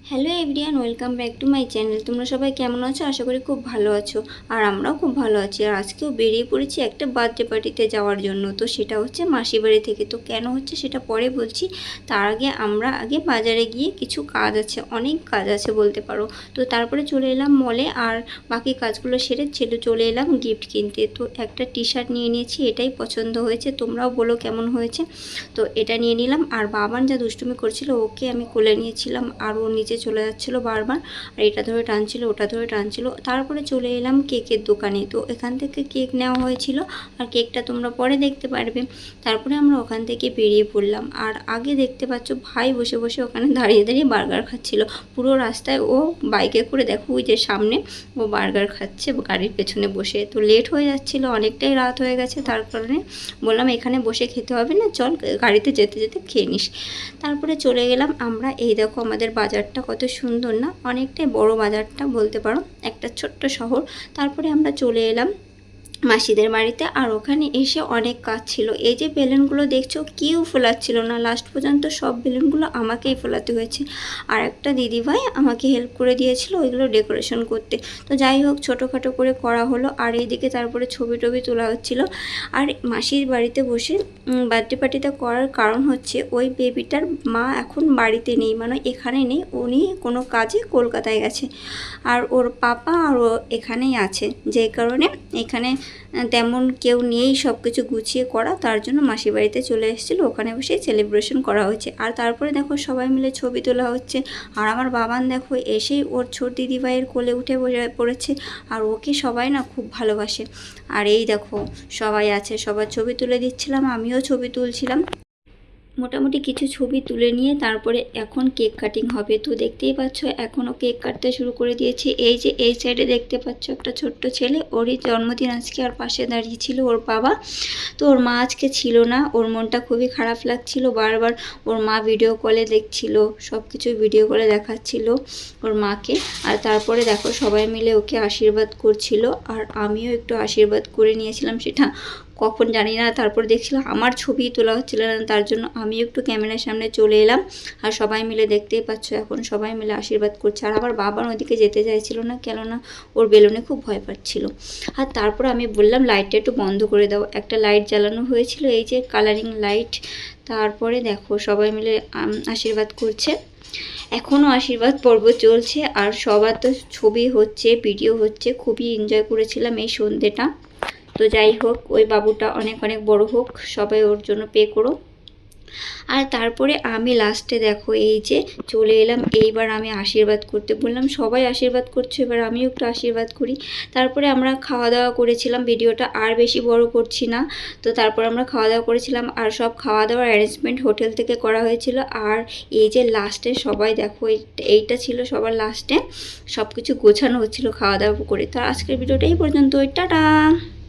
Hello everyone, welcome back to my channel. তোমরা সবাই কেমন আছো? আশা করি খুব ভালো আছো। আর আমরাও খুব ভালো আছি। আর আজকেও বেরিয়ে পড়েছি একটা বার্থডে পার্টিতে যাওয়ার জন্য। তো সেটা হচ্ছে মাসি বাড়ি থেকে। তো কেন হচ্ছে সেটা পরে বলছি। তার আগে আমরা বাজারে গিয়ে কিছু কাজ আছে, অনেক কাজ আছে বলতে পারো। তো তারপরে চলে এলাম মলে, আর বাকি কাজগুলো সেরে চলে এলাম গিফট কিনতে। তো একটা টি শার্ট নিয়ে নিয়েছি, এটাই পছন্দ হয়েছে। তোমরাও বলো কেমন হয়েছে। তো এটা নিয়ে নিলাম। আর বাবান যা দুষ্টুমি করছিল, ওকে আমি কোলে নিয়েছিলাম, আর ও নিচে চলে যাচ্ছিলো বারবার, আর এটা ধরে টানছিল, ওটা ধরে টানছিল। তারপরে চলে এলাম কেকের দোকানে। তো এখান থেকে কেক নেওয়া হয়েছিল, আর কেকটা তোমরা পরে দেখতে পারবে। তারপরে আমরা ওখান থেকে বেরিয়ে পড়লাম। আর আগে দেখতে পাচ্ছ ভাই বসে বসে ওখানে দাঁড়িয়ে দাঁড়িয়ে বার্গার খাচ্ছিল। পুরো রাস্তায় ও বাইকে করে, দেখো ওই যে সামনে ও বার্গার খাচ্ছে গাড়ির পেছনে বসে। তো লেট হয়ে যাচ্ছিলো, অনেকটাই রাত হয়ে গেছে। তার কারণে বললাম এখানে বসে খেতে হবে না, চল গাড়িতে যেতে যেতে খেয়ে নিস। তারপরে চলে গেলাম আমরা। এই দেখো আমাদের বাজারটা কত সুন্দর না, অনেকটাই বড় বাজারটা বলতে পারো, একটা ছোট্ট শহর। তারপরে আমরা চলে এলাম মাসিদের বাড়িতে। আর ওখানে এসে অনেক কাজ ছিল। এই যে বেলুনগুলো দেখছো, কেউ ফোলাচ্ছিল না, লাস্ট পর্যন্ত সব বেলুনগুলো আমাকেই ফোলাতে হয়েছে। আর একটা দিদিভাই আমাকে হেল্প করে দিয়েছিল ওইগুলো ডেকোরেশন করতে। তো যাই হোক, ছোটোখাটো করে করা হলো। আর এইদিকে তারপরে ছবি টবি তোলা হচ্ছিল। আর মাসির বাড়িতে বসে বার্থডে পার্টিটা করার কারণ হচ্ছে ওই বেবিটার মা এখন বাড়িতে নেই, মানে এখানে নেই, উনি কোনো কাজে কলকাতায় গেছে। আর ওর পাপা আর ও এখানেই আছে, যেই কারণে এখানে তেমন কেউ নেই সব কিছু গুছিয়ে করা। তার জন্য মাসির বাড়িতে চলে এসেছিলো, ওখানে বসে সেলিব্রেশন করা হচ্ছে। আর তারপরে দেখো সবাই মিলে ছবি তোলা হচ্ছে। আর আমার বাবান দেখো এসেই ওর ছোট দিদিভাইয়ের কোলে উঠে পড়েছে। আর ওকে সবাই না খুব ভালোবাসে। আর এই দেখো সবাই আছে, সবার ছবি তুলে দিচ্ছিলাম, আমিও ছবি তুলছিলাম। মোটামুটি কিছু ছবি তুলে নিয়ে তারপরে এখন কেক কাটিং হবে। তো দেখতেই পাচ্ছ এখনও কেক কাটতে শুরু করে দিয়েছে। এই যে এই সাইডে দেখতে পাচ্ছ একটা ছোট্ট ছেলে, ওরই জন্মদিন আজকে। আর পাশে দাঁড়িয়ে ছিল ওর বাবা। তো ওর মা আজকে ছিল না, ওর মনটা খুবই খারাপ লাগছিল। বারবার ওর মা ভিডিও কলে দেখছিল, সব কিছু ভিডিও কলে দেখাচ্ছিল ওর মাকে। আর তারপরে দেখো সবাই মিলে ওকে আশীর্বাদ করছিল, আর আমিও একটু আশীর্বাদ করে নিয়েছিলাম, সেটা কখন জানি না। তারপর দেখছিলাম আমার ছবি তোলা হচ্ছিল না, তার জন্য আমি একটু ক্যামেরার সামনে চলে এলাম। আর সবাই মিলে দেখতেই পাচ্ছ এখন সবাই মিলে আশীর্বাদ করছে। আর আমার বাবার ওদিকে যেতে চাইছিল না, কেননা ওর বেলুনে খুব ভয় পাচ্ছিল। আর তারপর আমি বললাম লাইটটা একটু বন্ধ করে দাও। একটা লাইট জ্বালানো হয়েছিল, এই যে কালারিং লাইট। তারপরে দেখো সবাই মিলে আশীর্বাদ করছে। এখনও আশীর্বাদ পর্ব চলছে। আর সবার তো ছবি হচ্ছে, ভিডিও হচ্ছে। খুবই এনজয় করেছিলাম এই সন্ধ্যেটা। তো যাই হোক, ওই বাবুটা অনেক অনেক বড় হোক, সবাই ওর জন্য পে করো। আর তারপরে আমি লাস্টে দেখো এই যে চলে এলাম। এইবার আমি আশীর্বাদ করতে বললাম, সবাই আশীর্বাদ করছে, এবার আমিও একটু আশীর্বাদ করি। তারপরে আমরা খাওয়া দাওয়া করেছিলাম, ভিডিওটা আর বেশি বড় করছি না। তো তারপর আমরা খাওয়া দাওয়া করেছিলাম, আর সব খাওয়া দাওয়ার অ্যারেঞ্জমেন্ট হোটেল থেকে করা হয়েছিল। আর এই যে লাস্টে সবাই দেখো, এইটা ছিল সবার লাস্টে, সব কিছু গোছানো হচ্ছিল খাওয়া দাওয়া করে। তো আজকের ভিডিওটা এই পর্যন্ত, টাটা।